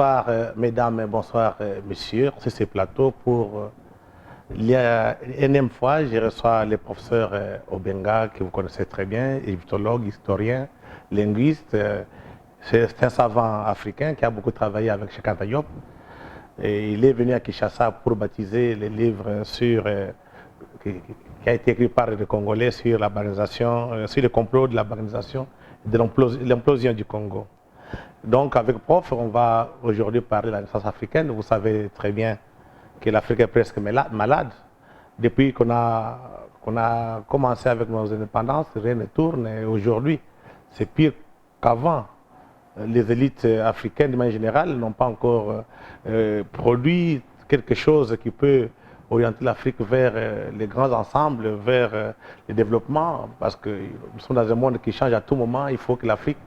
Bonsoir mesdames et bonsoir messieurs sur ce plateau pour la énième fois je reçois le professeur Obenga que vous connaissez très bien, égyptologue, historien, linguiste. C'est un savant africain qui a beaucoup travaillé avec Cheikh Anta Diop et il est venu à Kinshasa pour baptiser les livres qui a été écrit par les Congolais sur la barénisation, sur le complot de la barénisation et de l'implosion du Congo. Donc avec Prof, on va aujourd'hui parler de la Renaissance africaine. Vous savez très bien que l'Afrique est presque malade. Depuis qu'on a commencé avec nos indépendances, rien ne tourne. Et aujourd'hui, c'est pire qu'avant. Les élites africaines, de manière générale, n'ont pas encore produit quelque chose qui peut orienter l'Afrique vers les grands ensembles, vers le développement, parce que nous sommes dans un monde qui change à tout moment. Il faut que l'Afrique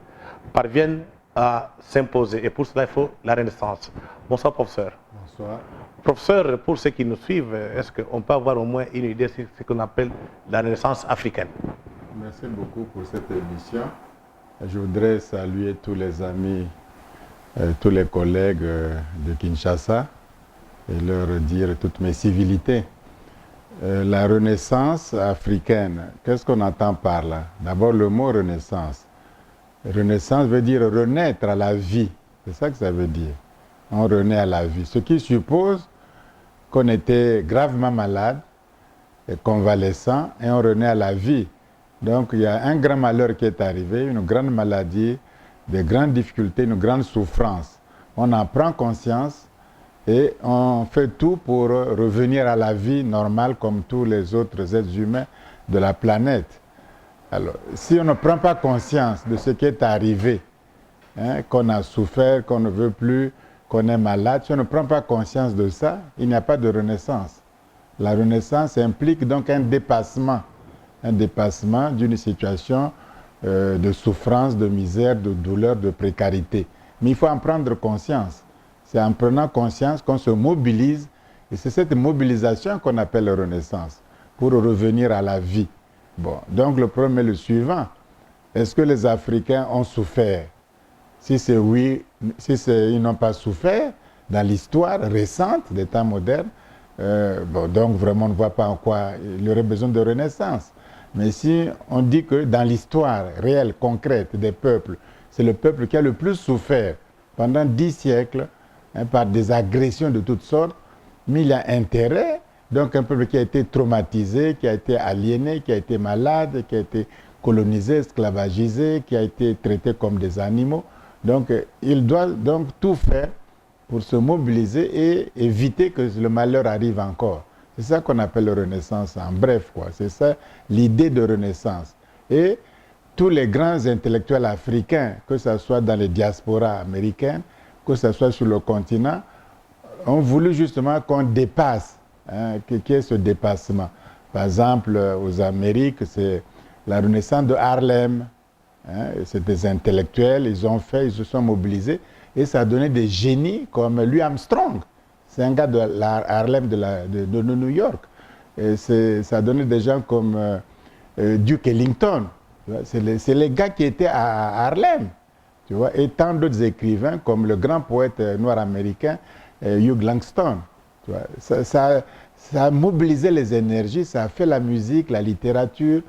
parvienne à s'imposer. Et pour cela, il faut la Renaissance. Bonsoir, professeur. Bonsoir. Professeur, pour ceux qui nous suivent, est-ce qu'on peut avoir au moins une idée de ce qu'on appelle la Renaissance africaine? Merci beaucoup pour cette émission. Je voudrais saluer tous les amis, tous les collègues de Kinshasa et leur dire toutes mes civilités. La Renaissance africaine, qu'est-ce qu'on entend par là? D'abord, le mot Renaissance. Renaissance veut dire renaître à la vie. C'est ça que ça veut dire. On renaît à la vie. Ce qui suppose qu'on était gravement malade, et convalescent, et on renaît à la vie. Donc il y a un grand malheur qui est arrivé, une grande maladie, des grandes difficultés, une grande souffrance. On en prend conscience et on fait tout pour revenir à la vie normale comme tous les autres êtres humains de la planète. Alors, si on ne prend pas conscience de ce qui est arrivé, qu'on a souffert, qu'on ne veut plus, qu'on est malade, si on ne prend pas conscience de ça, il n'y a pas de renaissance. La renaissance implique donc un dépassement d'une situation de souffrance, de misère, de douleur, de précarité. Mais il faut en prendre conscience. C'est en prenant conscience qu'on se mobilise, et c'est cette mobilisation qu'on appelle la renaissance, pour revenir à la vie. Bon, donc le problème est le suivant. Est-ce que les Africains ont souffert? Si c'est oui, ils n'ont pas souffert dans l'histoire récente des temps modernes, donc vraiment on ne voit pas en quoi il y aurait besoin de renaissance. Mais si on dit que dans l'histoire réelle, concrète des peuples, c'est le peuple qui a le plus souffert pendant 10 siècles par des agressions de toutes sortes, mais il y a intérêt. Donc un peuple qui a été traumatisé, qui a été aliéné, qui a été malade, qui a été colonisé, esclavagisé, qui a été traité comme des animaux. Donc il doit donc tout faire pour se mobiliser et éviter que le malheur arrive encore. C'est ça qu'on appelle la Renaissance en bref, quoi. C'est ça l'idée de Renaissance. Et tous les grands intellectuels africains, que ce soit dans les diasporas américaines, que ce soit sur le continent, ont voulu justement qu'on dépasse. Qui est ce dépassement? Par exemple, aux Amériques, c'est la Renaissance de Harlem. C'est des intellectuels, ils se sont mobilisés et ça a donné des génies comme Louis Armstrong. C'est un gars de Harlem de New York. Et ça a donné des gens comme Duke Ellington. C'est les gars qui étaient à Harlem. Tu vois, et tant d'autres écrivains comme le grand poète noir américain Hugh Langston. Tu vois, ça a mobilisé les énergies, ça a fait la musique, la littérature,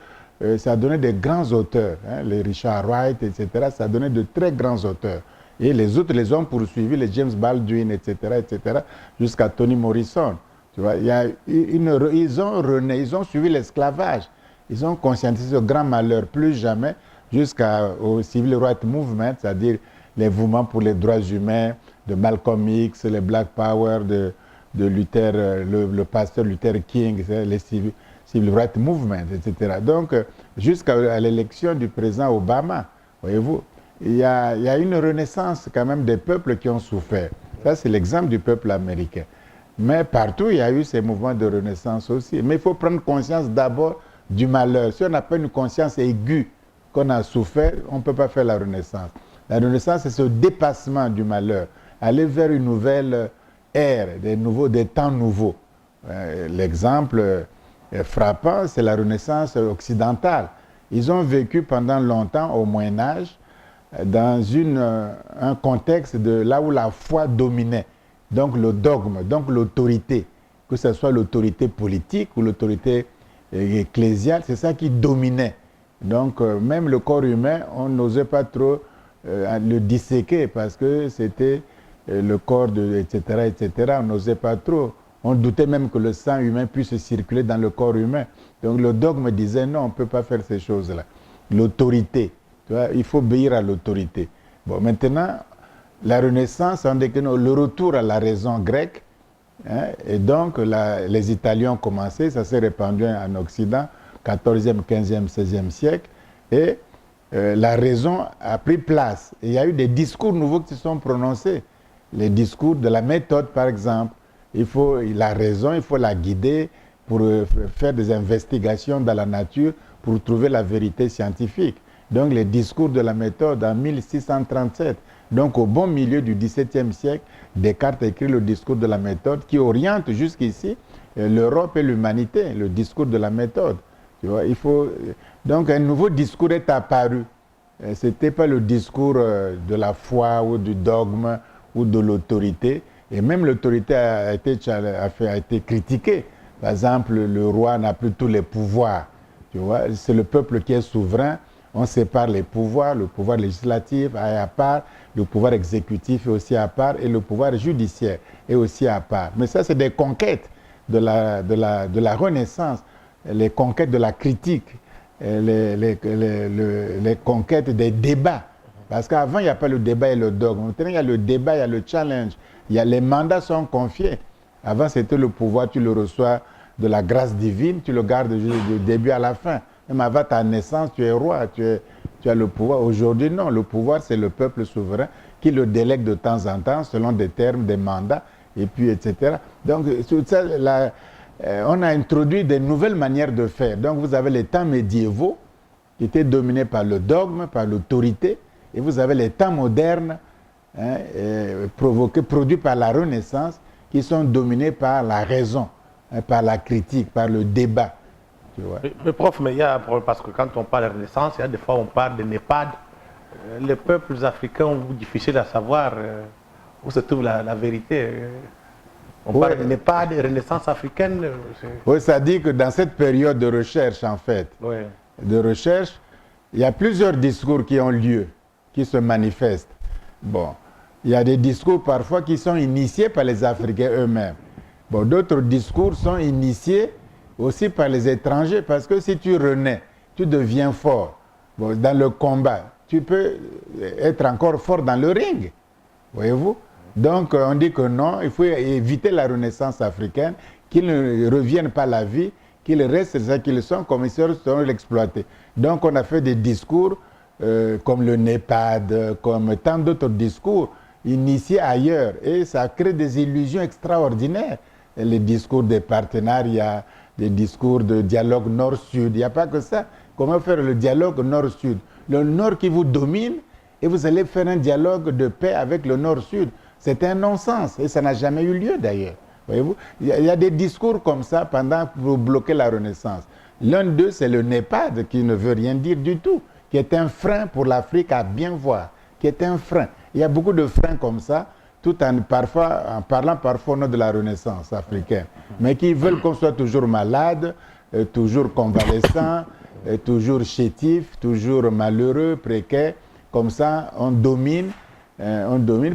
ça a donné des grands auteurs, les Richard Wright, etc. Ça a donné de très grands auteurs. Et les autres les ont poursuivis, les James Baldwin, etc., jusqu'à Toni Morrison. Tu vois, ils ont suivi l'esclavage. Ils ont conscientisé ce grand malheur, plus jamais, jusqu'au Civil Rights Movement, c'est-à-dire les mouvements pour les droits humains de Malcolm X, les Black Power de Luther, le pasteur Luther King, les Civil Rights Movement, etc. Donc, jusqu'à l'élection du président Obama, voyez-vous, il y a une renaissance quand même des peuples qui ont souffert. Ça, c'est l'exemple du peuple américain. Mais partout, il y a eu ces mouvements de renaissance aussi. Mais il faut prendre conscience d'abord du malheur. Si on n'a pas une conscience aiguë qu'on a souffert, on ne peut pas faire la renaissance. La renaissance, c'est ce dépassement du malheur. Aller vers une nouvelle ère, des temps nouveaux. L'exemple frappant, c'est la Renaissance occidentale. Ils ont vécu pendant longtemps au Moyen-Âge dans un contexte de là où la foi dominait, donc le dogme, donc l'autorité, que ce soit l'autorité politique ou l'autorité ecclésiale, c'est ça qui dominait. Donc même le corps humain, on n'osait pas trop le disséquer parce que c'était le corps, etc., etc. On n'osait pas trop. On doutait même que le sang humain puisse circuler dans le corps humain. Donc le dogme disait non, on ne peut pas faire ces choses-là. L'autorité, il faut obéir à l'autorité. Bon, maintenant, la Renaissance, on dit que le retour à la raison grecque, hein, et donc les Italiens ont commencé, ça s'est répandu en Occident, 14e, 15e, 16e siècle, et la raison a pris place. Et il y a eu des discours nouveaux qui se sont prononcés. Les discours de la méthode, par exemple. La raison, il faut la guider pour faire des investigations dans la nature, pour trouver la vérité scientifique. Donc les discours de la méthode en 1637. Donc au bon milieu du XVIIe siècle, Descartes a écrit le discours de la méthode qui oriente jusqu'ici l'Europe et l'humanité, le discours de la méthode. Tu vois, donc un nouveau discours est apparu. Ce n'était pas le discours de la foi ou du dogme ou de l'autorité. Et même l'autorité a été critiquée. Par exemple, le roi n'a plus tous les pouvoirs. Tu vois, c'est le peuple qui est souverain. On sépare les pouvoirs. Le pouvoir législatif est à part, le pouvoir exécutif est aussi à part et le pouvoir judiciaire est aussi à part. Mais ça, c'est des conquêtes de la Renaissance, les conquêtes de la critique, les conquêtes des débats. Parce qu'avant, il n'y a pas le débat et le dogme. Maintenant, il y a le débat, il y a le challenge. Les mandats sont confiés. Avant, c'était le pouvoir, tu le reçois de la grâce divine, tu le gardes du début à la fin. Même avant ta naissance, tu es roi, tu as le pouvoir. Aujourd'hui, non. Le pouvoir, c'est le peuple souverain qui le délègue de temps en temps selon des termes, des mandats, et puis, etc. Donc, ça, on a introduit des nouvelles manières de faire. Donc, vous avez les temps médiévaux qui étaient dominés par le dogme, par l'autorité, et vous avez les temps modernes, hein, produits par la Renaissance, qui sont dominés par la raison, hein, par la critique, par le débat. Tu vois. Mais prof, mais il y a un problème parce que quand on parle de Renaissance, il y a des fois on parle de NEPAD. Les peuples africains ont difficile à savoir où se trouve la vérité. On parle de NEPAD, de Renaissance africaine. Oui, ça dit que dans cette période de recherche, en fait, de recherche, il y a plusieurs discours qui ont lieu, qui se manifestent. Bon, il y a des discours parfois qui sont initiés par les Africains eux-mêmes. Bon, d'autres discours sont initiés aussi par les étrangers, parce que si tu renais, tu deviens fort. Bon, dans le combat, tu peux être encore fort dans le ring, voyez-vous. Donc, on dit que non, il faut éviter la Renaissance africaine, qu'ils ne reviennent pas à la vie, qu'ils restent ce qu'ils sont, comme ils seront l'exploiter. Donc, on a fait des discours comme le NEPAD, comme tant d'autres discours initiés ailleurs. Et ça crée des illusions extraordinaires. Les discours des partenariats, des discours de dialogue nord-sud. Il n'y a pas que ça. Comment faire le dialogue nord-sud? Le nord qui vous domine et vous allez faire un dialogue de paix avec le nord-sud. C'est un non-sens et ça n'a jamais eu lieu d'ailleurs. Voyez-vous, il y a des discours comme ça pour bloquer la Renaissance. L'un d'eux, c'est le NEPAD qui ne veut rien dire du tout, qui est un frein pour l'Afrique à bien voir, qui est un frein. Il y a beaucoup de freins comme ça, tout en parlant parfois au nom de la Renaissance africaine, mais qui veulent qu'on soit toujours malade, toujours convalescent, toujours chétif, toujours malheureux, précaire. Comme ça, on domine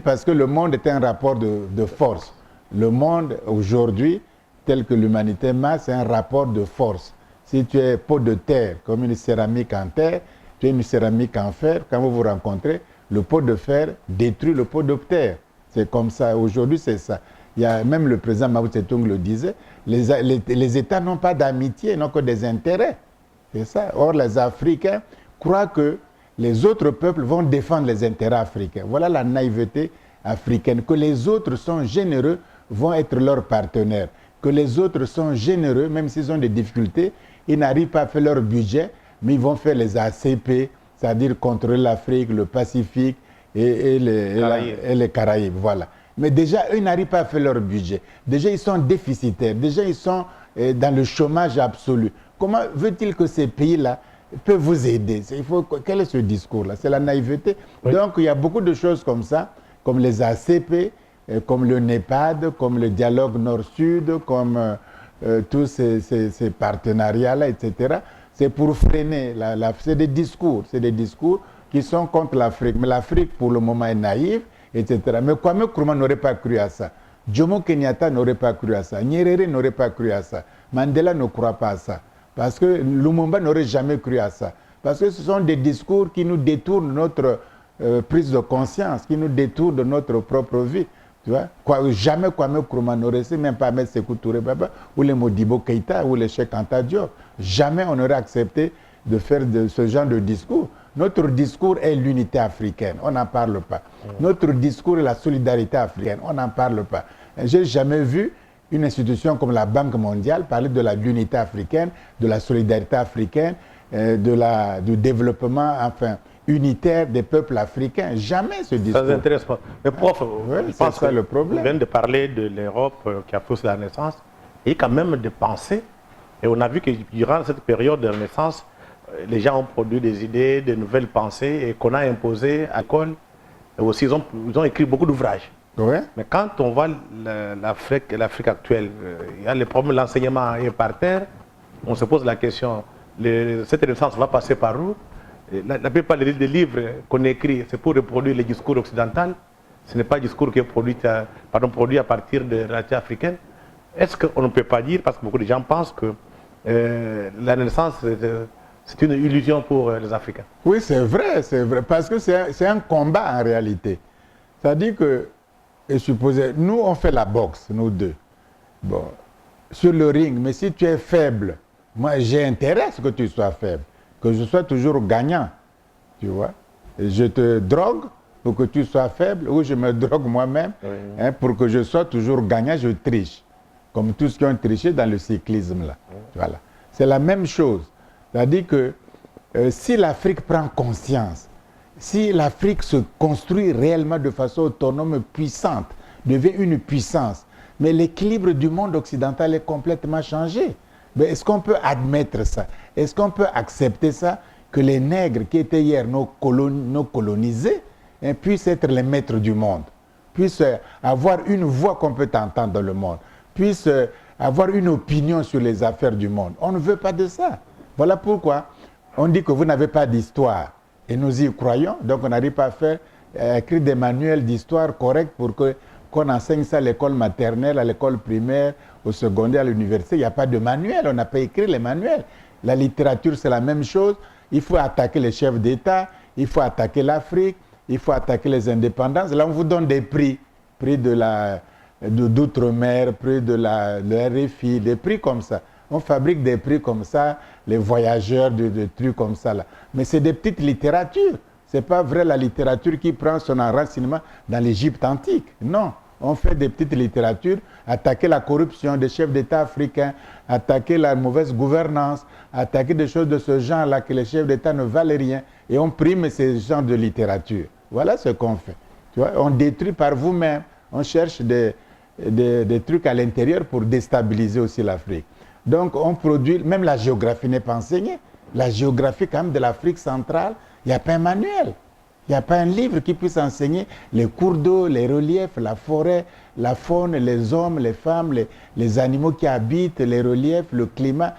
parce que le monde est un rapport de force. Le monde, aujourd'hui, tel que l'humanité m'a, c'est un rapport de force. Si tu es pot de terre, comme une céramique en terre, tu es une céramique en fer, quand vous vous rencontrez, le pot de fer détruit le pot de terre. C'est comme ça. Aujourd'hui, c'est ça. Il y a, même le président Mao Tse-tung le disait, les États n'ont pas d'amitié, n'ont que des intérêts. C'est ça. Or, les Africains croient que les autres peuples vont défendre les intérêts africains. Voilà la naïveté africaine. Que les autres sont généreux, vont être leurs partenaires. Que les autres sont généreux, même s'ils ont des difficultés, ils n'arrivent pas à faire leur budget, mais ils vont faire les ACP, c'est-à-dire contrôler l'Afrique, le Pacifique et les Caraïbes. Voilà. Mais déjà, eux, ils n'arrivent pas à faire leur budget. Déjà, ils sont déficitaires. Déjà, ils sont dans le chômage absolu. Comment veut-il que ces pays-là peut vous aider. Quel est ce discours-là? C'est la naïveté. Oui. Donc, il y a beaucoup de choses comme ça, comme les ACP, comme le NEPAD, comme le dialogue Nord-Sud, comme tous ces partenariats-là, etc. C'est pour freiner. C'est des discours qui sont contre l'Afrique. Mais l'Afrique, pour le moment, est naïve, etc. Mais Kwame Nkrumah n'aurait pas cru à ça. Jomo Kenyatta n'aurait pas cru à ça. Nyerere n'aurait pas cru à ça. Mandela ne croit pas à ça. Parce que Lumumba n'aurait jamais cru à ça. Parce que ce sont des discours qui nous détournent de notre prise de conscience, qui nous détournent de notre propre vie. Tu vois? Jamais Kwame Nkrumah n'aurait essayé, même pas Ahmed Sékou Touré Baba, ou les Modibo Keïta, ou les Cheikh Anta Diop. Jamais on n'aurait accepté de faire ce genre de discours. Notre discours est l'unité africaine, on n'en parle pas. Notre discours est la solidarité africaine, on n'en parle pas. Je n'ai jamais vu une institution comme la Banque mondiale parler de l'unité africaine, de la solidarité africaine, du développement unitaire des peuples africains. Jamais ce discours. Ça intéresse pas. Mais prof, je pense que le problème. Vous venez de parler de l'Europe qui a fait la Renaissance, et quand même de penser. Et on a vu que durant cette période de Renaissance, les gens ont produit des idées, de nouvelles pensées, et qu'on a imposé à l'école. Et aussi, ils ont écrit beaucoup d'ouvrages. Ouais. Mais quand on voit l'Afrique actuelle, il y a le problème de l'enseignement est par terre, on se pose la question, cette Renaissance va passer par où? La plupart des livres qu'on écrit, c'est pour reproduire les discours occidentaux. Ce n'est pas un discours qui est produit à partir de la réalité africaine. Est-ce qu'on ne peut pas dire, parce que beaucoup de gens pensent que la Renaissance, c'est une illusion pour les Africains? Oui, c'est vrai, parce que c'est un combat en réalité. C'est-à-dire que, nous on fait la boxe, nous deux. Bon, sur le ring, mais si tu es faible, moi j'ai intérêt à ce que tu sois faible, que je sois toujours gagnant, tu vois. Et je te drogue pour que tu sois faible, ou je me drogue moi-même, oui. Pour que je sois toujours gagnant, je triche. Comme tous ceux qui ont triché dans le cyclisme là. Oui. Voilà. C'est la même chose. C'est-à-dire que si l'Afrique prend conscience, si l'Afrique se construit réellement de façon autonome, puissante, devient une puissance, mais l'équilibre du monde occidental est complètement changé. Mais est-ce qu'on peut admettre ça? Est-ce qu'on peut accepter ça, que les nègres qui étaient hier nos colonisés puissent être les maîtres du monde, puissent avoir une voix qu'on peut entendre dans le monde, puissent avoir une opinion sur les affaires du monde? On ne veut pas de ça. Voilà pourquoi on dit que vous n'avez pas d'histoire. Et nous y croyons, donc on n'arrive pas à faire écrire des manuels d'histoire corrects pour qu'on enseigne ça à l'école maternelle, à l'école primaire, au secondaire, à l'université. Il n'y a pas de manuel, on n'a pas écrit les manuels. La littérature, c'est la même chose. Il faut attaquer les chefs d'État, il faut attaquer l'Afrique, il faut attaquer les indépendances. Là, on vous donne des prix d'outre-mer, prix de RFI, des prix comme ça. On fabrique des prix comme ça, les voyageurs, des trucs comme ça. Là. Mais c'est des petites littératures. Ce n'est pas vrai la littérature qui prend son enracinement dans l'Égypte antique. Non, on fait des petites littératures, attaquer la corruption des chefs d'État africains, attaquer la mauvaise gouvernance, attaquer des choses de ce genre-là que les chefs d'État ne valent rien. Et on prime ces genres de littérature. Voilà ce qu'on fait. Tu vois, on détruit par vous-même. On cherche des trucs à l'intérieur pour déstabiliser aussi l'Afrique. Donc, on produit, même la géographie n'est pas enseignée. La géographie, quand même, de l'Afrique centrale, il n'y a pas un manuel. Il n'y a pas un livre qui puisse enseigner les cours d'eau, les reliefs, la forêt, la faune, les hommes, les femmes, les animaux qui habitent, les reliefs, le climat.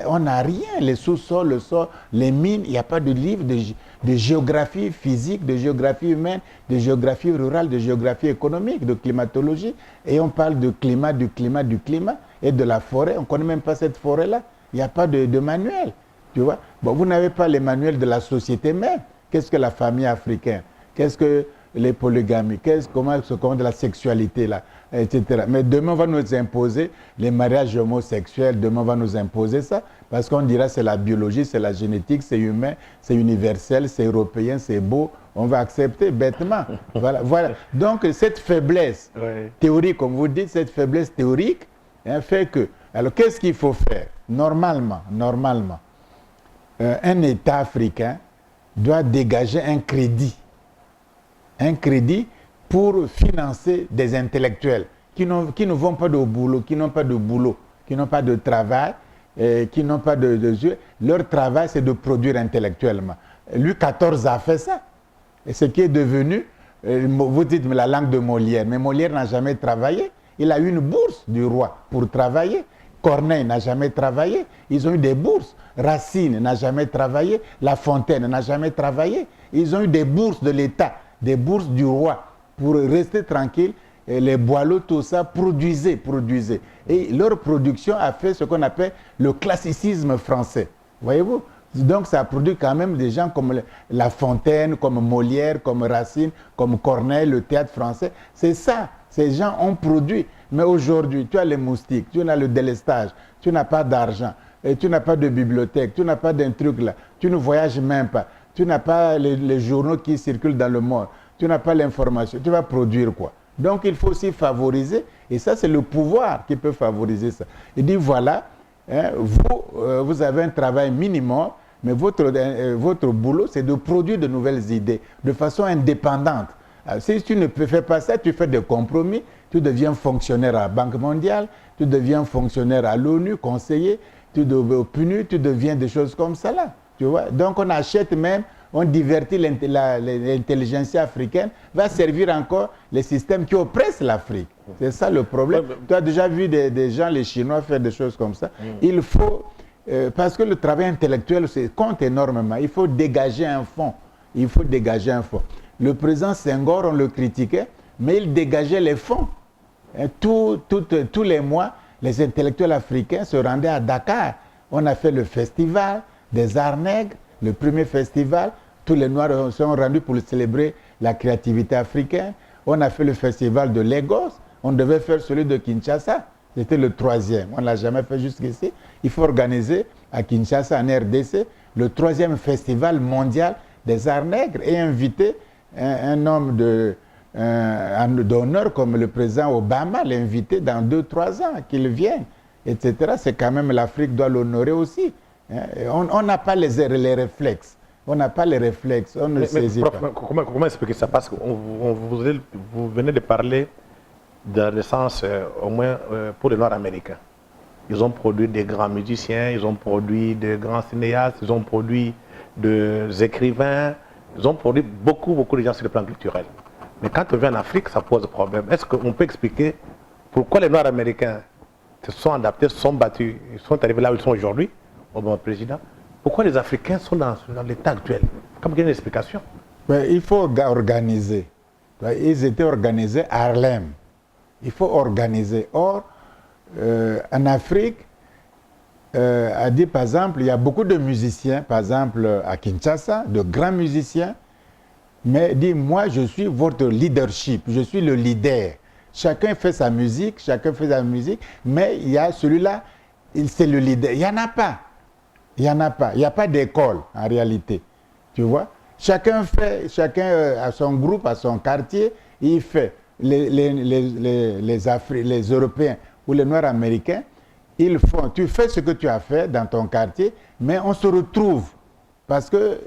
On n'a rien. Les sous-sols, le sol, les mines. Il n'y a pas de livre de géographie physique, de géographie humaine, de géographie rurale, de géographie économique, de climatologie. Et on parle de climat, du climat, du climat. Et de la forêt, on ne connaît même pas cette forêt-là. Il n'y a pas de manuel. Tu vois? Bon, vous n'avez pas les manuels de la société même. Qu'est-ce que la famille africaine? Qu'est-ce que les polygamies? Comment se compte la sexualité là, etc. Mais demain, on va nous imposer les mariages homosexuels. Demain, on va nous imposer ça. Parce qu'on dira c'est la biologie, c'est la génétique, c'est humain, c'est universel, c'est européen, c'est beau. On va accepter bêtement. Voilà. Donc, cette faiblesse théorique, comme vous dites, cette faiblesse théorique, fait que, alors qu'est-ce qu'il faut faire? Normalement, un État africain doit dégager un crédit pour financer des intellectuels qui ne vont pas au boulot, qui n'ont pas de boulot, qui n'ont pas de travail qui n'ont pas de yeux. Leur travail, c'est de produire intellectuellement. Louis XIV a fait ça. Et ce qui est devenu, vous dites mais la langue de Molière, mais Molière n'a jamais travaillé. Il a eu une bourse du roi pour travailler. Corneille n'a jamais travaillé. Ils ont eu des bourses. Racine n'a jamais travaillé. La Fontaine n'a jamais travaillé. Ils ont eu des bourses de l'État, des bourses du roi pour rester tranquille. Et les Boileau, tout ça, produisaient. Et leur production a fait ce qu'on appelle le classicisme français. Voyez-vous? Donc ça a produit quand même des gens comme La Fontaine, comme Molière, comme Racine, comme Corneille, le théâtre français. C'est ça. Ces gens ont produit. Mais aujourd'hui, tu as les moustiques, tu as le délestage, tu n'as pas d'argent, et tu n'as pas de bibliothèque, tu n'as pas d'un truc là, tu ne voyages même pas, tu n'as pas les journaux qui circulent dans le monde, tu n'as pas l'information, tu vas produire quoi? Donc il faut aussi favoriser, et ça c'est le pouvoir qui peut favoriser ça. Il dit voilà, hein, vous avez un travail minimum, mais votre boulot c'est de produire de nouvelles idées de façon indépendante. Alors, si tu ne fais pas ça, tu fais des compromis, tu deviens fonctionnaire à la Banque mondiale, tu deviens fonctionnaire à l'ONU, conseiller, tu deviens au PNUD, tu deviens des choses comme ça là. Tu vois? Donc on achète même, on divertit l'intelligence africaine, va servir encore les systèmes qui oppressent l'Afrique. C'est ça le problème. Tu as déjà vu des gens, les Chinois, faire des choses comme ça. Il faut, parce que le travail intellectuel compte énormément, il faut dégager un fonds. Il faut dégager un fonds. Le président Senghor, on le critiquait, mais il dégageait les fonds. Tous les mois, les intellectuels africains se rendaient à Dakar. On a fait le festival des arts nègres, le premier festival. Tous les Noirs sont rendus pour célébrer la créativité africaine. On a fait le festival de Lagos. On devait faire celui de Kinshasa. C'était le 3e. On ne l'a jamais fait jusqu'ici. Il faut organiser à Kinshasa, en RDC, le 3e festival mondial des arts nègres et inviter un homme d'honneur comme le président Obama, l'inviter dans 2-3 ans, qu'il vienne, etc. C'est quand même l'Afrique doit l'honorer aussi. On n'a pas les réflexes. On n'a pas les réflexes. On ne saisit pas. Comment expliquer ça? Parce que vous venez de parler de la naissance, au moins pour les Noirs américains. Ils ont produit des grands musiciens, ils ont produit des grands cinéastes, ils ont produit des écrivains. Ils ont produit beaucoup de gens sur le plan culturel. Mais quand on vient en Afrique, ça pose problème. Est-ce qu'on peut expliquer pourquoi les Noirs américains se sont adaptés, se sont battus, ils sont arrivés là où ils sont aujourd'hui, au bon président? Pourquoi les Africains sont dans l'état actuel? Comme il y a une explication. Il faut organiser. Ils étaient organisés à Harlem. Il faut organiser. Or, en Afrique, a dit par exemple, il y a beaucoup de musiciens, par exemple à Kinshasa, de grands musiciens, mais dit moi je suis votre leadership, je suis le leader. Chacun fait sa musique, mais il y a celui-là, c'est le leader. Il n'y en a pas. Il n'y a pas d'école en réalité. Tu vois? Chacun a son groupe, a son quartier, il fait. Les Européens ou les Noirs américains, tu fais ce que tu as fait dans ton quartier, mais on se retrouve parce que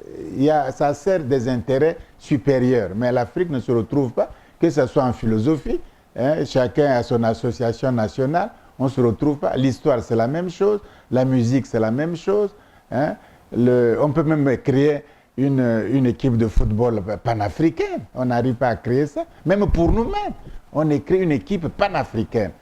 ça sert des intérêts supérieurs. Mais l'Afrique ne se retrouve pas, que ce soit en philosophie, hein, chacun a son association nationale, on ne se retrouve pas. L'histoire, c'est la même chose, la musique, c'est la même chose. Hein. On peut même créer une équipe de football panafricaine. On n'arrive pas à créer ça. Même pour nous-mêmes, on écrit une équipe panafricaine.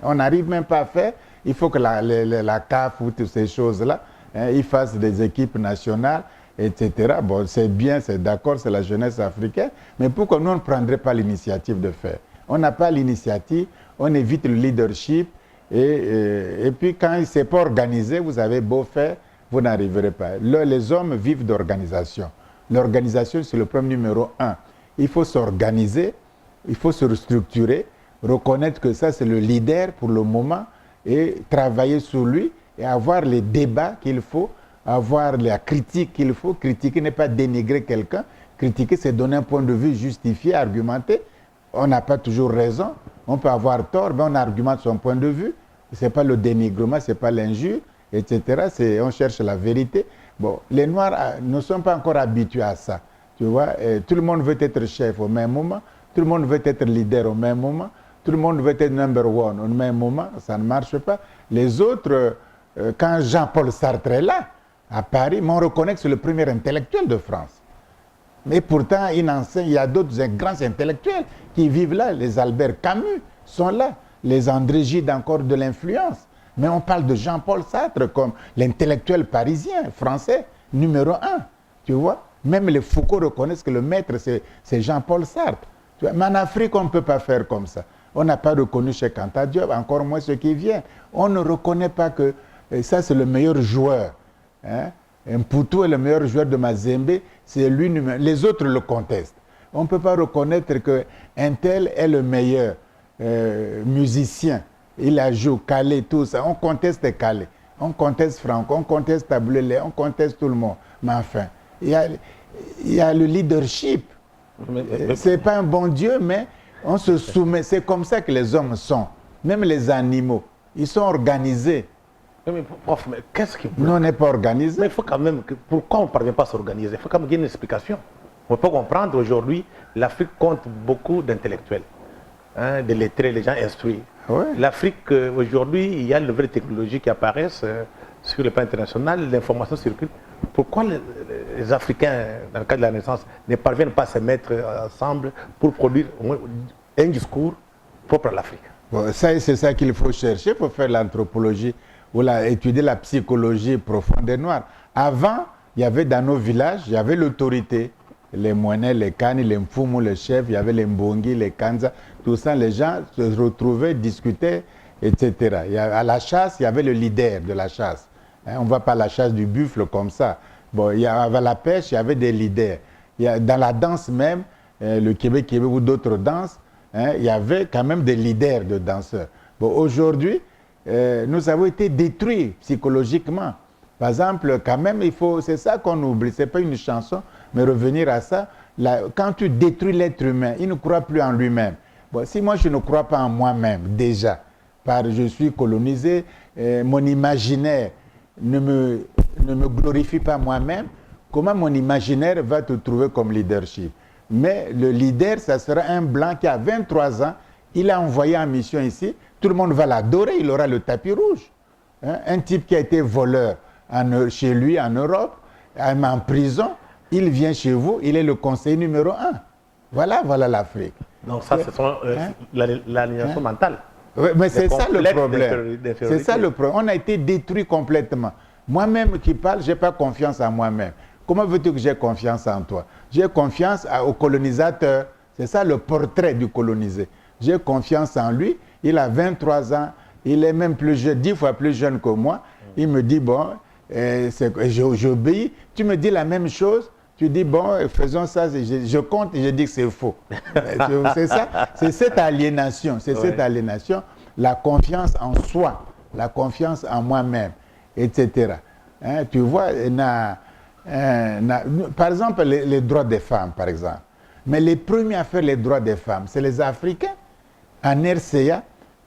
On n'arrive même pas à faire. Il faut que la CAF ou toutes ces choses-là, hein, ils fassent des équipes nationales, etc. Bon, c'est bien, c'est d'accord, c'est la jeunesse africaine, mais pourquoi nous, on ne prendrait pas l'initiative de faire? On n'a pas l'initiative, on évite le leadership, et puis quand il ne s'est pas organisé, vous avez beau faire, vous n'arriverez pas. Les hommes vivent d'organisation. L'organisation, c'est le problème numéro 1. Il faut s'organiser, il faut se restructurer, reconnaître que ça, c'est le leader pour le moment, et travailler sur lui, et avoir les débats qu'il faut, avoir la critique qu'il faut. Critiquer n'est pas dénigrer quelqu'un. Critiquer, c'est donner un point de vue justifié, argumenté. On n'a pas toujours raison. On peut avoir tort, mais on argumente son point de vue. Ce n'est pas le dénigrement, ce n'est pas l'injure, etc. On cherche la vérité. Bon, les Noirs ne sont pas encore habitués à ça. Tu vois, tout le monde veut être chef au même moment. Tout le monde veut être leader au même moment. Tout le monde veut être number one au même moment. Ça ne marche pas. Les autres quand Jean-Paul Sartre est là, à Paris, mais on reconnaît que c'est le premier intellectuel de France. Mais pourtant, il y a d'autres grands intellectuels qui vivent là. Les Albert Camus sont là. Les André Gide encore de l'influence. Mais on parle de Jean-Paul Sartre comme l'intellectuel parisien, français, numéro 1. Tu vois? Même les Foucault reconnaissent que le maître, c'est Jean-Paul Sartre. Tu vois? Mais en Afrique, on ne peut pas faire comme ça. On n'a pas reconnu Cheikh Anta Diop, encore moins ceux qui viennent. On ne reconnaît pas que ça, c'est le meilleur joueur. Hein? Mputu est le meilleur joueur de Mazembe, c'est lui. Les autres le contestent. On ne peut pas reconnaître qu'un tel est le meilleur musicien. Il a joué Calais, tout ça. On conteste Calais, on conteste Franco, on conteste Taboulele, on conteste tout le monde. Mais enfin, il y a le leadership. Ce n'est pas un bon Dieu, mais on se soumet. C'est comme ça que les hommes sont. Même les animaux, ils sont organisés. Mais prof, mais qu'est-ce qui... Nous, on n'est pas organisés. Mais il faut quand même... Pourquoi on ne parvient pas à s'organiser? Il faut quand même qu'il y ait une explication. On peut comprendre aujourd'hui, l'Afrique compte beaucoup d'intellectuels, hein, de lettrés, les gens instruits. Ouais. L'Afrique, aujourd'hui, il y a de nouvelles technologies qui apparaissent sur le plan international, l'information circule. Pourquoi les Africains, dans le cadre de la Renaissance, ne parviennent pas à se mettre ensemble pour produire un discours propre à l'Afrique? Bon, c'est ça qu'il faut chercher. Il faut faire l'anthropologie ou étudier la psychologie profonde des Noirs. Avant, il y avait dans nos villages, il y avait l'autorité. Les Mouenais, les Kani, les Mfumu, les chefs, il y avait les Mbongi, les Kanza, tout ça, les gens se retrouvaient, discutaient, etc. À la chasse, il y avait le leader de la chasse. Hein, on ne va pas à la chasse du buffle comme ça. Bon, il y avait la pêche, il y avait des leaders. Dans la danse même, le Québec ou d'autres danses, hein, il y avait quand même des leaders de danseurs. Bon, aujourd'hui, nous avons été détruits psychologiquement. Par exemple, quand même, c'est ça qu'on oublie. Ce n'est pas une chanson, mais revenir à ça. Quand tu détruis l'être humain, il ne croit plus en lui-même. Bon, si moi, je ne crois pas en moi-même, déjà, je suis colonisé, mon imaginaire ne me glorifie pas moi-même, comment mon imaginaire va te trouver comme leadership? Mais le leader, ça sera un blanc qui a 23 ans, il a envoyé en mission ici, tout le monde va l'adorer, il aura le tapis rouge. Hein? Un type qui a été voleur chez lui en Europe, en prison, il vient chez vous, il est le conseiller numéro 1. Voilà l'Afrique. Donc ça, c'est l'aliénation mentale. Oui, mais c'est ça le problème. C'est ça le problème. On a été détruit complètement. Moi-même qui parle, je n'ai pas confiance en moi-même. Comment veux-tu que j'ai confiance en toi? J'ai confiance au colonisateur. C'est ça le portrait du colonisé. J'ai confiance en lui. Il a 23 ans. Il est même plus jeune, 10 fois plus jeune que moi. Il me dit, bon, j'obéis. Tu me dis la même chose. Tu dis, bon, faisons ça. Je compte et je dis que c'est faux. C'est ça. C'est cette aliénation. C'est cette aliénation. La confiance en soi. La confiance en moi-même, etc. Hein, tu vois, par exemple, les droits des femmes, par exemple. Mais les premiers à faire les droits des femmes, c'est les Africains. En RCA,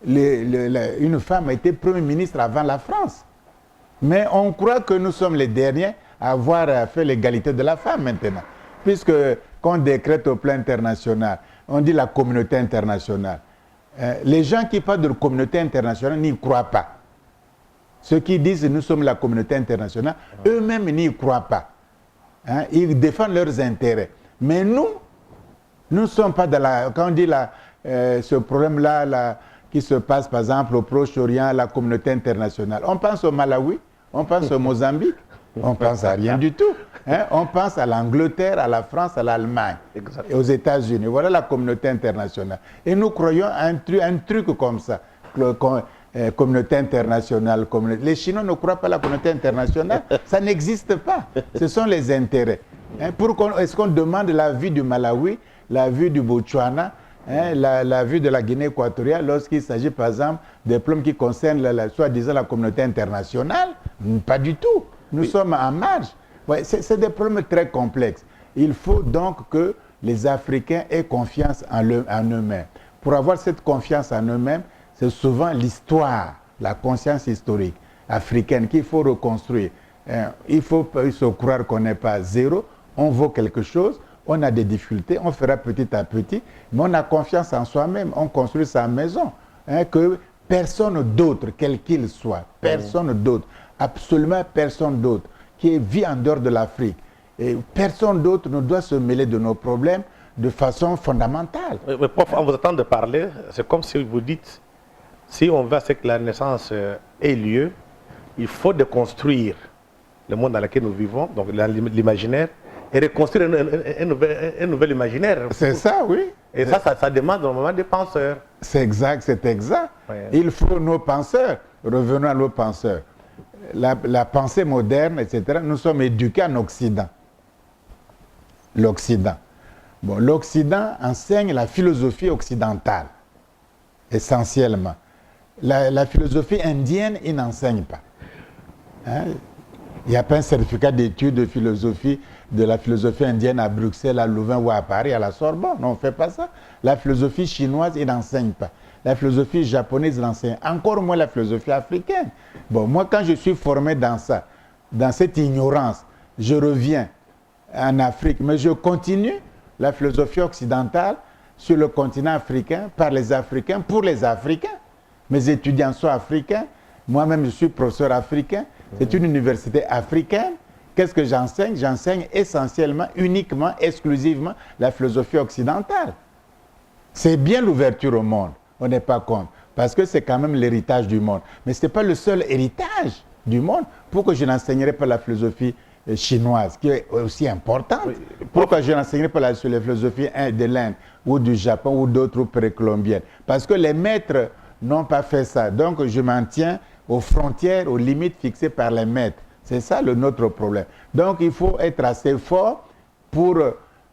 une femme a été Premier ministre avant la France. Mais on croit que nous sommes les derniers à avoir fait l'égalité de la femme maintenant. Puisque quand on décrète au plan international, on dit la communauté internationale. Les gens qui parlent de la communauté internationale n'y croient pas. Ceux qui disent que nous sommes la communauté internationale, eux-mêmes n'y croient pas. Hein? Ils défendent leurs intérêts. Mais nous ne sommes pas dans la... Quand on dit ce problème-là qui se passe, par exemple, au Proche-Orient, la communauté internationale, on pense au Malawi, on pense au Mozambique, on pense à rien du tout. Hein? On pense à l'Angleterre, à la France, à l'Allemagne, et aux États-Unis. Voilà la communauté internationale. Et nous croyons à un truc comme ça. Communauté internationale. Les Chinois ne croient pas à la communauté internationale. Ça n'existe pas. Ce sont les intérêts. Hein? Est-ce qu'on demande la vie du Malawi, la vie du Botswana, hein, la vie de la Guinée équatoriale lorsqu'il s'agit par exemple des problèmes qui concernent soi-disant la communauté internationale? Pas du tout. Nous sommes en marge. Ouais, c'est des problèmes très complexes. Il faut donc que les Africains aient confiance en eux-mêmes. Pour avoir cette confiance en eux-mêmes, c'est souvent l'histoire, la conscience historique africaine qu'il faut reconstruire. Il faut se croire qu'on n'est pas zéro, on vaut quelque chose, on a des difficultés, on fera petit à petit, mais on a confiance en soi-même, on construit sa maison. Hein, que personne d'autre, quel qu'il soit, personne d'autre, absolument personne d'autre, qui vit en dehors de l'Afrique, et personne d'autre ne doit se mêler de nos problèmes de façon fondamentale. Mais prof, en vous attendant de parler, c'est comme si vous dites, si on veut que la Renaissance ait lieu, il faut déconstruire le monde dans lequel nous vivons, donc l'imaginaire, et reconstruire un nouvel imaginaire. C'est ça, oui. Et ça demande normalement des penseurs. C'est exact, c'est exact. Ouais. Il faut nos penseurs. Revenons à nos penseurs. La pensée moderne, etc., nous sommes éduqués en Occident. L'Occident. Bon, l'Occident enseigne la philosophie occidentale, essentiellement. La philosophie indienne, il n'enseigne pas. Hein? Il n'y a pas un certificat d'études de la philosophie indienne à Bruxelles, à Louvain ou à Paris, à la Sorbonne. Non, on ne fait pas ça. La philosophie chinoise, il n'enseigne pas. La philosophie japonaise, il enseigne. Encore moins la philosophie africaine. Bon, moi, quand je suis formé dans ça, dans cette ignorance, je reviens en Afrique, mais je continue la philosophie occidentale sur le continent africain, par les Africains, pour les Africains. Mes étudiants sont africains. Moi-même, je suis professeur africain. C'est une université africaine. Qu'est-ce que j'enseigne? J'enseigne essentiellement, uniquement, exclusivement la philosophie occidentale. C'est bien l'ouverture au monde, on n'est pas contre, parce que c'est quand même l'héritage du monde. Mais ce n'est pas le seul héritage du monde. Pourquoi je n'enseignerai pas la philosophie chinoise, qui est aussi importante? Oui. Pourquoi je n'enseignerai pas sur la philosophie de l'Inde, ou du Japon, ou d'autres précolombiennes? Parce que les maîtres n'ont pas fait ça. Donc je m'en tiens aux frontières, aux limites fixées par les maîtres. C'est ça notre problème. Donc il faut être assez fort pour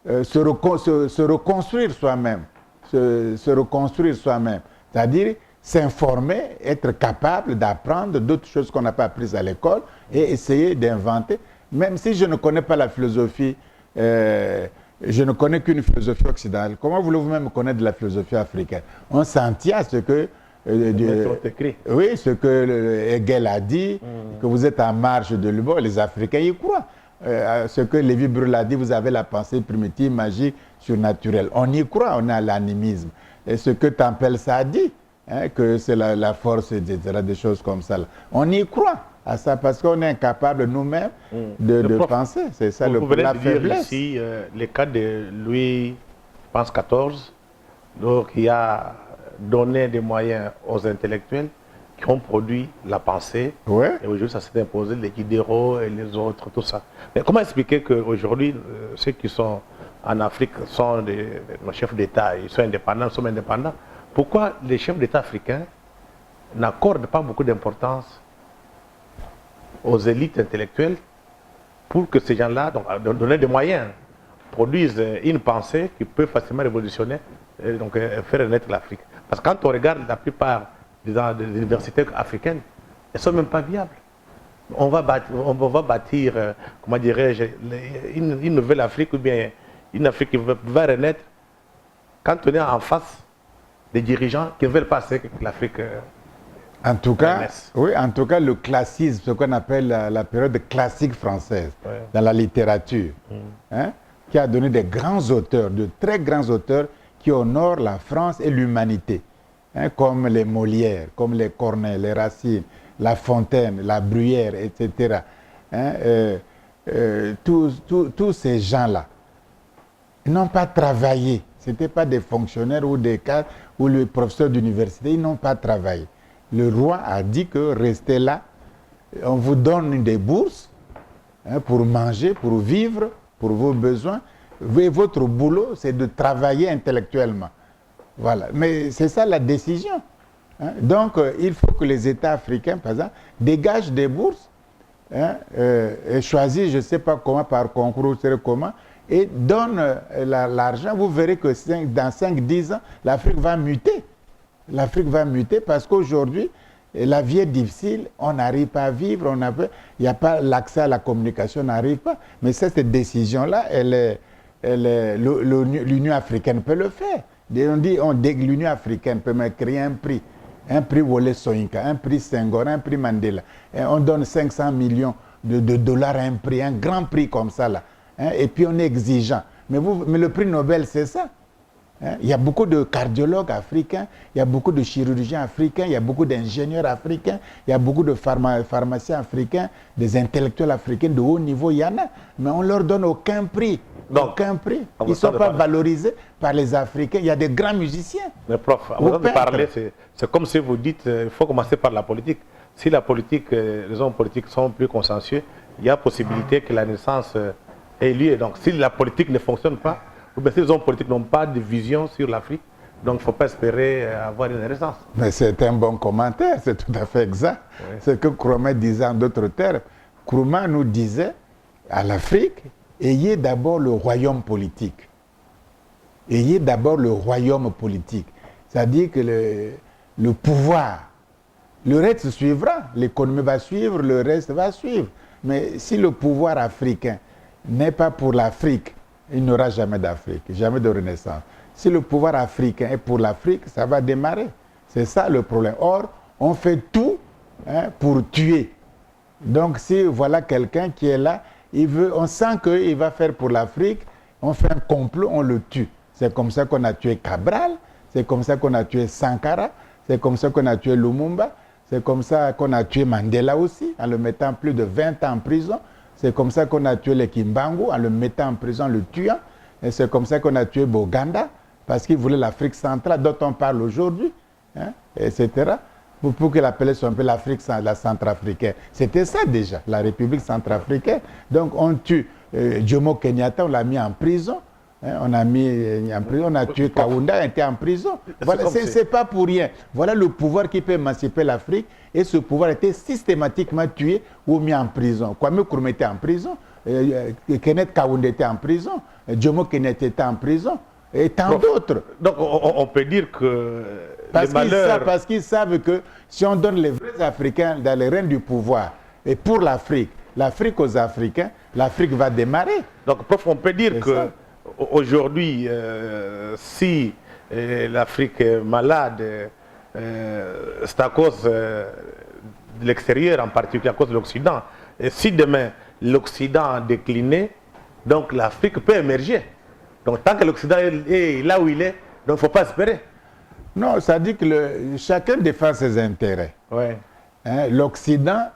se reconstruire soi-même. Se reconstruire soi-même. C'est-à-dire s'informer, être capable d'apprendre d'autres choses qu'on n'a pas apprises à l'école et essayer d'inventer. Même si je ne connais pas la philosophie, je ne connais qu'une philosophie occidentale. Comment voulez-vous même connaître de la philosophie africaine? On s'en tient à ce que oui, ce que Hegel a dit, que vous êtes en marge de l'humour, les Africains y croient. Ce que Lévi-Brul a dit, vous avez la pensée primitive, magique, surnaturelle. On y croit, on a l'animisme. Et ce que Tempelsa a dit, hein, que c'est la force, etc., des choses comme ça. Là. On y croit à ça parce qu'on est incapable nous-mêmes de penser. C'est ça la faiblesse. Dire ici, le cas de Louis, je pense, XIV, donc il a donné des moyens aux intellectuels qui ont produit la pensée. Ouais. Et aujourd'hui, ça s'est imposé, les Diderot et les autres, tout ça. Mais comment expliquer qu'aujourd'hui, ceux qui sont en Afrique sont des chefs d'État, ils sont indépendants, nous sommes indépendants. Pourquoi les chefs d'État africains n'accordent pas beaucoup d'importance aux élites intellectuelles pour que ces gens-là, donc donner des moyens, produisent une pensée qui peut facilement révolutionner, donc faire renaître l'Afrique. Parce que quand on regarde la plupart des universités africaines, elles ne sont même pas viables. On va bâtir comment dirais-je, une nouvelle Afrique ou bien une Afrique qui va renaître quand on est en face des dirigeants qui ne veulent pas que l'Afrique en tout cas, oui, en tout cas, le classisme, ce qu'on appelle la période classique française, dans la littérature, hein, qui a donné des grands auteurs, de très grands auteurs qui honorent la France et l'humanité, hein, comme les Molières, comme les Corneille, les Racine, La Fontaine, la Bruyère, etc. Hein, tous ces gens-là n'ont pas travaillé. Ce n'étaient pas des fonctionnaires ou des cadres ou les professeurs d'université, ils n'ont pas travaillé. Le roi a dit que restez là, on vous donne des bourses, hein, pour manger, pour vivre, pour vos besoins. Et votre boulot, c'est de travailler intellectuellement. Voilà. Mais c'est ça la décision. Hein. Donc, il faut que les États africains, par exemple, dégagent des bourses, hein, et choisissent, je ne sais pas comment, par concours, comment, et donnent l'argent. Vous verrez que dans 5-10 ans, l'Afrique va muter. L'Afrique va muter parce qu'aujourd'hui, la vie est difficile, on n'arrive pas à vivre, il n'y a pas l'accès à la communication, on n'arrive pas. Mais cette décision-là, l'Union africaine peut le faire. On dit l'Union africaine peut me créer un prix Wole Soyinka, un prix Senghor, un prix Mandela. Et on donne 500 millions de dollars à un prix, un grand prix comme ça, là. Hein, et puis on est exigeant. Mais le prix Nobel, c'est ça. Hein? Il y a beaucoup de cardiologues africains, il y a beaucoup de chirurgiens africains, il y a beaucoup d'ingénieurs africains, il y a beaucoup de pharmaciens africains, des intellectuels africains de haut niveau, il y en a. Mais on ne leur donne aucun prix. Donc, aucun prix. Ils ne sont pas valorisés par les Africains. Il y a des grands musiciens. Mais prof, avant de parler, c'est comme si vous dites il faut commencer par la politique. Si la politique, les hommes politiques sont plus consensueux, il y a possibilité que la naissance ait lieu. Donc si la politique ne fonctionne pas, ou bien si les hommes politiques n'ont pas de vision sur l'Afrique, donc il ne faut pas espérer avoir une naissance. Mais c'est un bon commentaire, c'est tout à fait exact. Oui. Ce que Nkrumah disait en d'autres termes. Nkrumah nous disait à l'Afrique, ayez d'abord le royaume politique. Ayez d'abord le royaume politique. C'est-à-dire que le pouvoir, le reste suivra. L'économie va suivre, le reste va suivre. Mais si le pouvoir africain n'est pas pour l'Afrique, il n'y aura jamais d'Afrique, jamais de renaissance. Si le pouvoir africain est pour l'Afrique, ça va démarrer. C'est ça le problème. Or, on fait tout pour tuer. Donc si voilà quelqu'un qui est là, on sent qu'il va faire pour l'Afrique, on fait un complot, on le tue. C'est comme ça qu'on a tué Cabral, c'est comme ça qu'on a tué Sankara, c'est comme ça qu'on a tué Lumumba, c'est comme ça qu'on a tué Mandela aussi, en le mettant plus de 20 ans en prison. C'est comme ça qu'on a tué les Kimbangu, en le mettant en prison, le tuant. Et c'est comme ça qu'on a tué Boganda, parce qu'il voulait l'Afrique centrale, dont on parle aujourd'hui, etc. Pour qu'il appelait son peu l'Afrique, la centrafricaine. C'était ça déjà, la République centrafricaine. Donc on tue Jomo Kenyatta, on l'a mis en prison. On a mis en prison, on a tué Kaunda, il était en prison. Voilà, c'est pas pour rien. Voilà le pouvoir qui peut émanciper l'Afrique. Et ce pouvoir a été systématiquement tué ou mis en prison. Kwame Nkrumah était en prison, Kenneth Kaunda était en prison, Jomo Kenyatta était en prison, et tant d'autres. Donc on peut dire que parce qu'ils savent que si on donne les vrais Africains dans les rênes du pouvoir, et pour l'Afrique aux Africains, l'Afrique va démarrer. Donc prof, on peut dire que aujourd'hui, si l'Afrique est malade, c'est à cause de l'extérieur, en particulier à cause de l'Occident. Et si demain l'Occident a décliné, donc l'Afrique peut émerger. Donc tant que l'Occident est là où il est, donc il ne faut pas espérer. Non, ça dit que chacun défend ses intérêts. Ouais. L'Occident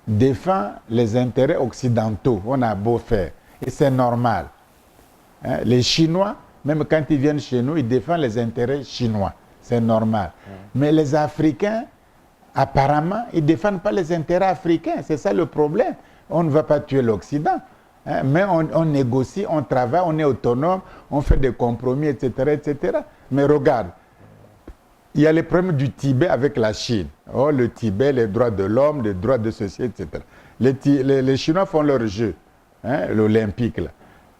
défend les intérêts occidentaux. On a beau faire. Et c'est normal. Les Chinois, même quand ils viennent chez nous, ils défendent les intérêts chinois. C'est normal. Mais les Africains, apparemment, ils ne défendent pas les intérêts africains. C'est ça le problème. On ne va pas tuer l'Occident. Mais on négocie, on travaille, on est autonome, on fait des compromis, etc., etc. Mais regarde, il y a les problèmes du Tibet avec la Chine. Oh, le Tibet, les droits de l'homme, les droits de ceci, etc. Les Chinois font leur jeu, l'Olympique, là.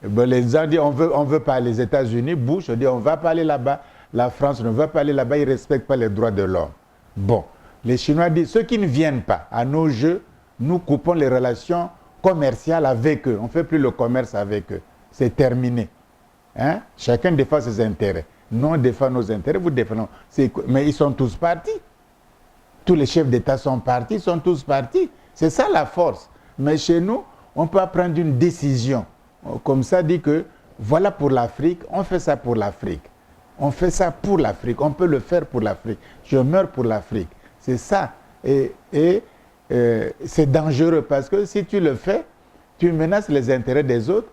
Ben, les gens disent on veut pas, les États-Unis, Bush dit on va pas aller là-bas, la France ne va pas aller là-bas, ils ne respectent pas les droits de l'homme. Bon, les Chinois disent ceux qui ne viennent pas à nos jeux, nous coupons les relations commerciales avec eux, on ne fait plus le commerce avec eux, c'est terminé. Chacun défend ses intérêts. Nous on défend nos intérêts, vous défendez. Mais ils sont tous partis. Tous les chefs d'État sont partis, ils sont tous partis. C'est ça la force. Mais chez nous, on peut prendre une décision. Comme ça, dit que voilà pour l'Afrique, on fait ça pour l'Afrique. On fait ça pour l'Afrique, on peut le faire pour l'Afrique. Je meurs pour l'Afrique. C'est ça. Et c'est dangereux parce que si tu le fais, tu menaces les intérêts des autres,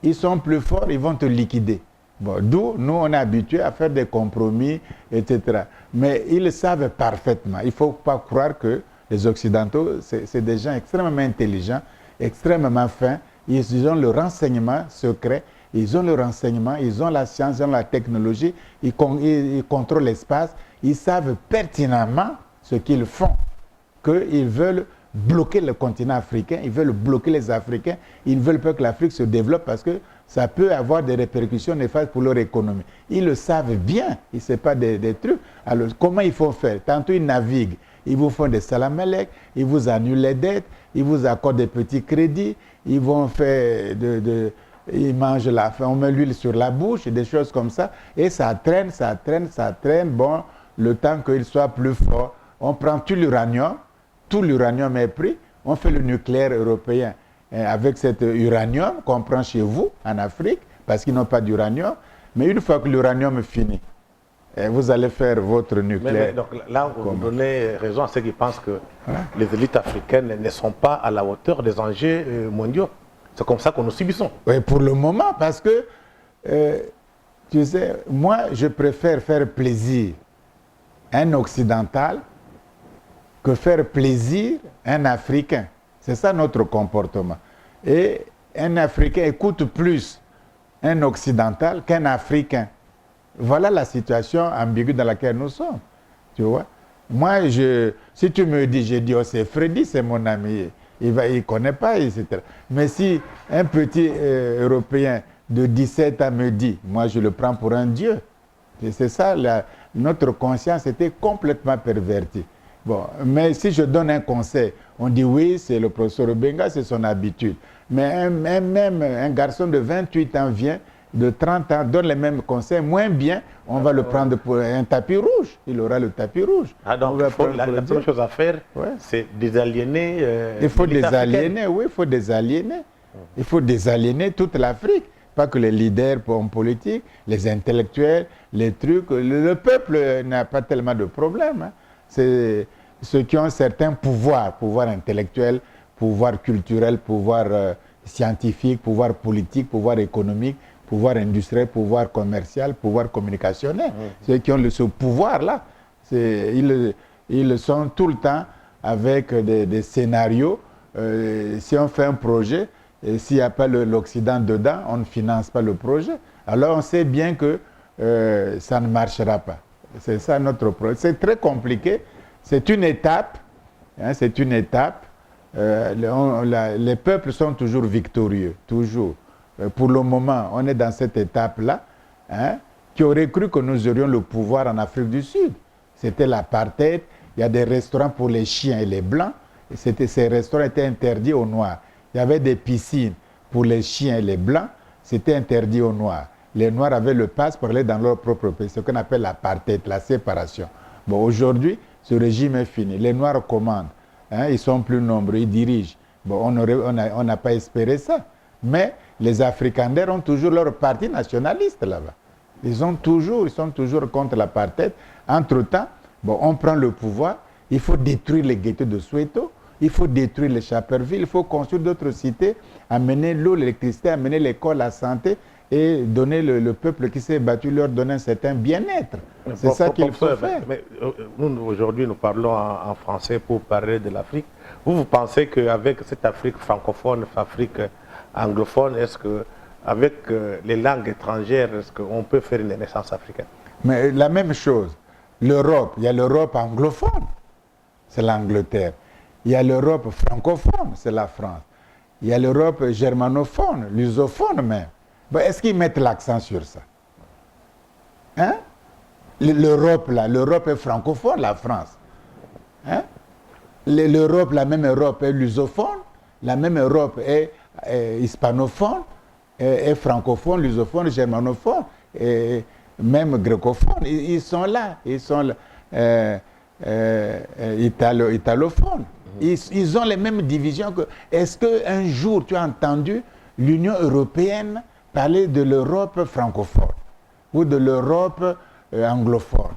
ils sont plus forts, ils vont te liquider. Bon, d'où nous, on est habitués à faire des compromis, etc. Mais ils le savent parfaitement. Il ne faut pas croire que les Occidentaux, c'est des gens extrêmement intelligents, extrêmement fins. Ils ont le renseignement secret, ils ont le renseignement, ils ont la science, ils ont la technologie, ils contrôlent l'espace, ils savent pertinemment ce qu'ils font, qu'ils veulent bloquer le continent africain, ils veulent bloquer les Africains, ils ne veulent pas que l'Afrique se développe parce que ça peut avoir des répercussions néfastes pour leur économie. Ils le savent bien, ce n'est pas des trucs. Alors comment il faut faire? Tantôt ils naviguent, ils vous font des salamalek, ils vous annulent les dettes, ils vous accordent des petits crédits, ils vont faire ils mangent la faim, on met l'huile sur la bouche, des choses comme ça, et ça traîne, bon, le temps qu'il soit plus fort. On prend tout l'uranium est pris, on fait le nucléaire européen avec cet uranium qu'on prend chez vous, en Afrique, parce qu'ils n'ont pas d'uranium, Mais une fois que l'uranium finit, vous allez faire votre nucléaire. Donc là, vous donnez raison à ceux qui pensent que les élites africaines ne sont pas à la hauteur des enjeux mondiaux. C'est comme ça que nous subissons. Oui, pour le moment, parce que, tu sais, moi, je préfère faire plaisir à un occidental que faire plaisir à un Africain. C'est ça notre comportement. Et un Africain écoute plus un occidental qu'un Africain. Voilà la situation ambiguë dans laquelle nous sommes. Tu vois? Moi, si tu me dis, je dis, oh, c'est Freddy, c'est mon ami, il ne connaît pas, etc. Mais si un petit Européen de 17 ans me dit, moi, je le prends pour un dieu. C'est ça, notre conscience était complètement pervertie. Bon, mais si je donne un conseil, on dit oui, c'est le professeur Obenga, c'est son habitude. Mais même un garçon de 28 ans vient, de 30 ans, donne les mêmes conseils, moins bien, on va le prendre pour un tapis rouge. Il aura le tapis rouge. Donc, la première chose à faire, c'est désaliéner. Il faut désaliéner, oui, il faut désaliéner. Il faut désaliéner toute l'Afrique. Pas que les leaders politiques, les intellectuels, les trucs. Le peuple n'a pas tellement de problèmes. Hein. C'est ceux qui ont un certain pouvoir intellectuel, pouvoir culturel, pouvoir scientifique, pouvoir politique, pouvoir économique, pouvoir industriel, pouvoir commercial, pouvoir communicationnel. Ceux qui ont ce pouvoir-là, ils sont tout le temps avec des scénarios. Si on fait un projet, s'il n'y a pas l'Occident dedans, on ne finance pas le projet. Alors on sait bien que ça ne marchera pas. C'est ça notre projet. C'est très compliqué. C'est une étape. Hein, c'est une étape. Les peuples sont toujours victorieux, toujours. Pour le moment, on est dans cette étape-là. Hein, qui aurait cru que nous aurions le pouvoir en Afrique du Sud? C'était l'apartheid. Il y a des restaurants pour les chiens et les blancs. Ces restaurants étaient interdits aux Noirs. Il y avait des piscines pour les chiens et les blancs. C'était interdit aux Noirs. Les Noirs avaient le passe pour aller dans leur propre pays. Ce qu'on appelle l'apartheid, la séparation. Bon, aujourd'hui, ce régime est fini. Les Noirs commandent. Hein, ils sont plus nombreux, ils dirigent. Bon, on n'a pas espéré ça. Mais les Afrikaners ont toujours leur parti nationaliste là-bas. Ils sont toujours contre l'apartheid. Entre-temps, bon, on prend le pouvoir. Il faut détruire les ghettos de Soweto. Il faut détruire les Chaperville. Il faut construire d'autres cités, amener l'eau, l'électricité, amener l'école, la santé et donner le peuple qui s'est battu, leur donner un certain bien-être. C'est ça qu'il faut faire. Mais nous, aujourd'hui, nous parlons en français pour parler de l'Afrique. Vous pensez qu'avec cette Afrique francophone, Afrique anglophone, est-ce qu'avec les langues étrangères, est-ce qu'on peut faire une renaissance africaine? Mais la même chose. L'Europe, il y a l'Europe anglophone, c'est l'Angleterre. Il y a l'Europe francophone, c'est la France. Il y a l'Europe germanophone, lusophone même. Bon, est-ce qu'ils mettent l'accent sur ça? Hein? L'Europe, là, l'Europe est francophone, la France. Hein? L'Europe, la même Europe est lusophone, la même Europe est hispanophone, est francophone, lusophone, germanophone, et même grécophone. Ils sont là, italophones. Ils ont les mêmes divisions. Est-ce qu'un jour tu as entendu l'Union européenne parler de l'Europe francophone ou de l'Europe anglophone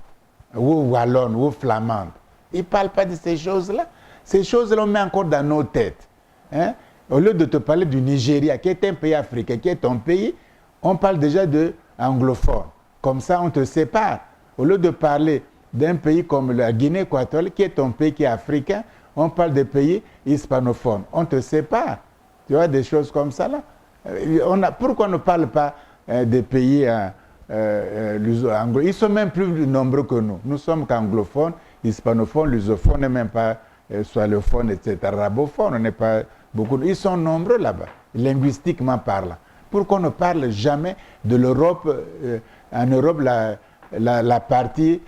ou wallonne ou flamande? Ils ne parlent pas de ces choses-là. Ces choses-là, on met encore dans nos têtes. Hein? Au lieu de te parler du Nigeria, qui est un pays africain, qui est ton pays, on parle déjà de anglophone. Comme ça, on te sépare. Au lieu de parler d'un pays comme la Guinée équatoriale, qui est ton pays qui est africain, on parle des pays hispanophones. On te sépare. Tu vois, des choses comme ça là. Pourquoi on ne parle pas des pays anglophones? Ils sont même plus nombreux que nous. Nous sommes qu'anglophones, hispanophones, lusophones, et même pas swallophones, etc. Arabophones, on n'est pas beaucoup. Ils sont nombreux là-bas, linguistiquement parlant. Pourquoi on ne parle jamais de l'Europe, en Europe, la partie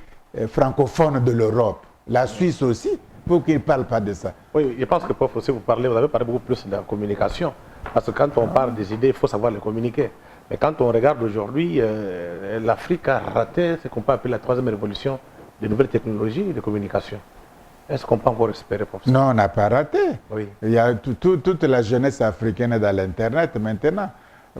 francophone de l'Europe, la Suisse aussi? Pour qu'ils ne parlent pas de ça. Oui, je pense que prof, aussi vous avez parlé beaucoup plus de la communication. Parce que quand on parle des idées, il faut savoir les communiquer. Mais quand on regarde aujourd'hui, l'Afrique a raté ce qu'on peut appeler la troisième révolution des nouvelles technologies de communication. Est-ce qu'on peut encore espérer pour ça? Non, on n'a pas raté. Oui. Il y a toute la jeunesse africaine est dans l'Internet maintenant.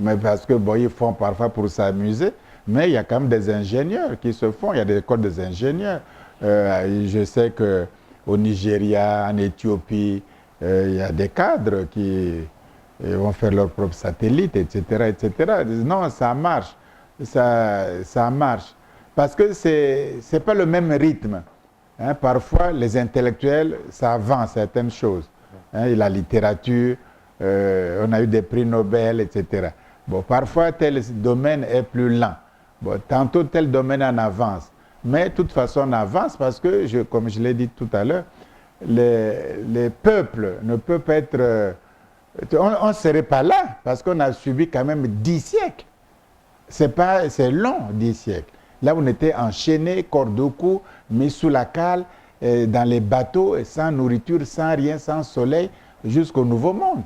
Mais parce que bon, ils font parfois pour s'amuser. Mais il y a quand même des ingénieurs qui se font, il y a des écoles des ingénieurs. Je sais qu'au Nigeria, en Éthiopie, il y a des cadres qui vont faire leurs propres satellites, etc., etc. Non, ça marche. Ça marche. Parce que ce n'est pas le même rythme. Hein, parfois, les intellectuels, ça avance certaines choses. Hein, la littérature, on a eu des prix Nobel, etc. Bon, parfois, tel domaine est plus lent. Bon, tantôt, tel domaine en avance. Mais de toute façon, on avance parce que, comme je l'ai dit tout à l'heure, les peuples ne peuvent pas être... on ne serait pas là parce qu'on a subi quand même 10 siècles. C'est long, 10 siècles. Là, on était enchaînés, corps de cou, mis sous la cale, dans les bateaux, sans nourriture, sans rien, sans soleil, jusqu'au Nouveau Monde.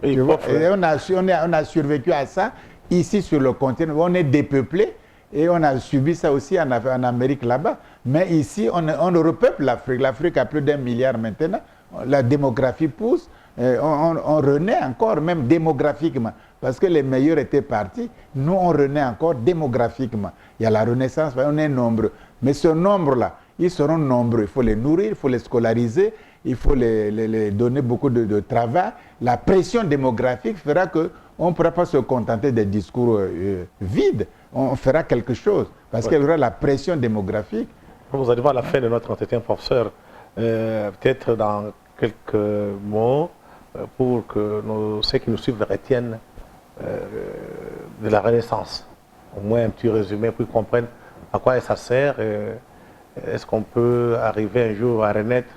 Et on a survécu à ça, ici sur le continent. On est dépeuplé et on a subi ça aussi en Amérique là-bas. Mais ici, on repeuple l'Afrique. L'Afrique a plus d'1 milliard maintenant. La démographie pousse. On renaît encore, même démographiquement, parce que les meilleurs étaient partis. Nous, on renaît encore démographiquement. Il y a la renaissance, on est nombreux. Mais ce nombre-là, ils seront nombreux. Il faut les nourrir, il faut les scolariser, il faut les donner beaucoup de travail. La pression démographique fera qu'on ne pourra pas se contenter des discours vides. On fera quelque chose, parce qu'il y aura la pression démographique. Vous allez voir à la fin de notre entretien, professeur, peut-être dans quelques mots, pour que ceux qui nous suivent retiennent de la Renaissance. Au moins un petit résumé pour qu'ils comprennent à quoi ça sert. Est-ce qu'on peut arriver un jour à renaître?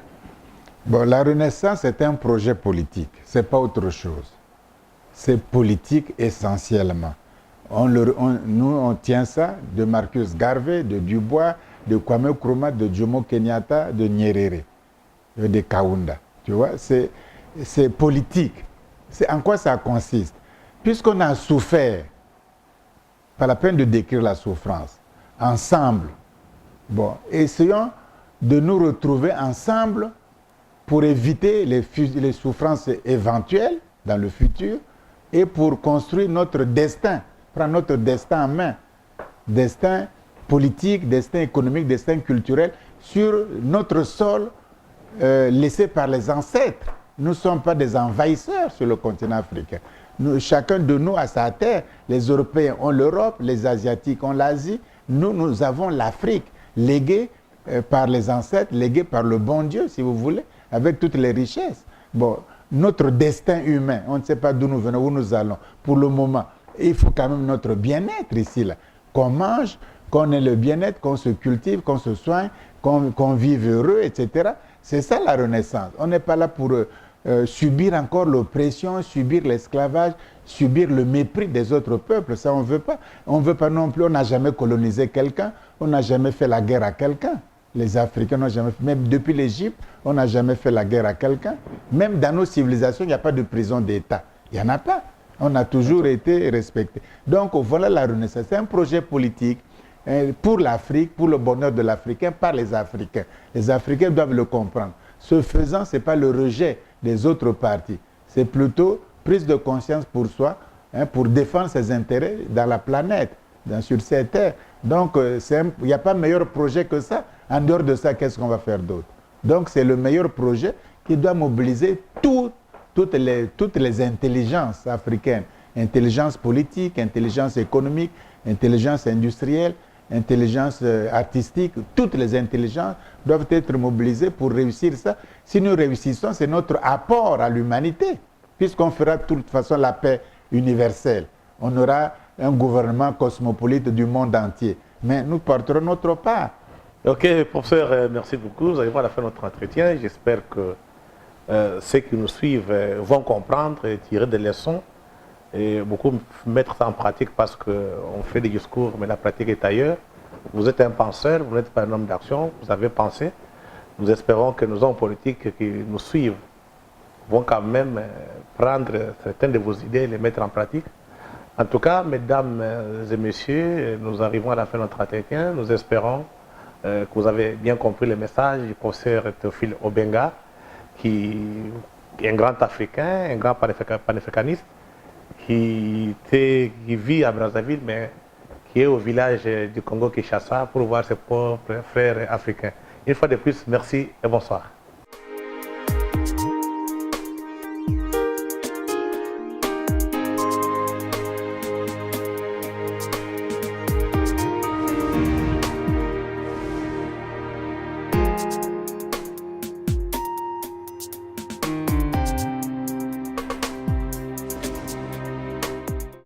Bon, la Renaissance est un projet politique, ce n'est pas autre chose. C'est politique essentiellement. Nous, on tient ça de Marcus Garvey, de Dubois, de Kwame Nkrumah, de Jomo Kenyatta, de Nyerere, de Kaunda. Tu vois, c'est politique. En quoi ça consiste? Puisqu'on a souffert, pas la peine de décrire la souffrance, ensemble. Bon, essayons de nous retrouver ensemble pour éviter les souffrances éventuelles dans le futur et pour construire notre destin, prendre notre destin en main. Destin politique, destin économique, destin culturel sur notre sol laissé par les ancêtres. Nous ne sommes pas des envahisseurs sur le continent africain. Chacun de nous a sa terre. Les Européens ont l'Europe, les Asiatiques ont l'Asie. Nous avons l'Afrique, léguée par les ancêtres, léguée par le bon Dieu, si vous voulez, avec toutes les richesses. Bon, notre destin humain, on ne sait pas d'où nous venons, où nous allons. Pour le moment, il faut quand même notre bien-être ici, là. Qu'on mange, qu'on ait le bien-être, qu'on se cultive, qu'on se soigne, qu'on vive heureux, etc. C'est ça la Renaissance. On n'est pas là pour subir encore l'oppression, subir l'esclavage, subir le mépris des autres peuples. Ça, on ne veut pas. On ne veut pas non plus. On n'a jamais colonisé quelqu'un. On n'a jamais fait la guerre à quelqu'un. Les Africains n'ont jamais fait. Même depuis l'Égypte, on n'a jamais fait la guerre à quelqu'un. Même dans nos civilisations, il n'y a pas de prison d'État. Il n'y en a pas. On a toujours été respecté. Donc, voilà la Renaissance. C'est un projet politique pour l'Afrique, pour le bonheur de l'Africain, par les Africains. Les Africains doivent le comprendre. Ce faisant, ce n'est pas le rejet des autres partis. C'est plutôt prise de conscience pour soi, pour défendre ses intérêts dans la planète, sur cette terre. Donc, il n'y a pas meilleur projet que ça. En dehors de ça, qu'est-ce qu'on va faire d'autre? Donc, c'est le meilleur projet qui doit mobiliser toutes les intelligences africaines. Intelligence politique, intelligence économique, intelligence industrielle, intelligence artistique. Toutes les intelligences doivent être mobilisées pour réussir ça. Si nous réussissons, c'est notre apport à l'humanité, puisqu'on fera de toute façon la paix universelle. On aura un gouvernement cosmopolite du monde entier. Mais nous porterons notre part. Ok, professeur, merci beaucoup. Vous allez voir à la fin de notre entretien. J'espère que ceux qui nous suivent vont comprendre et tirer des leçons et beaucoup mettre ça en pratique parce qu'on fait des discours, mais la pratique est ailleurs. Vous êtes un penseur, vous n'êtes pas un homme d'action, vous avez pensé. Nous espérons que nos hommes politiques qui nous suivent vont quand même prendre certaines de vos idées et les mettre en pratique. En tout cas, mesdames et messieurs, nous arrivons à la fin de notre entretien. Nous espérons que vous avez bien compris le message du professeur Théophile Obenga, qui est un grand Africain, un grand panafricaniste, qui vit à Brazzaville, mais qui est au village du Congo-Kinshasa pour voir ses propres frères africains. Une fois de plus, merci et bonsoir.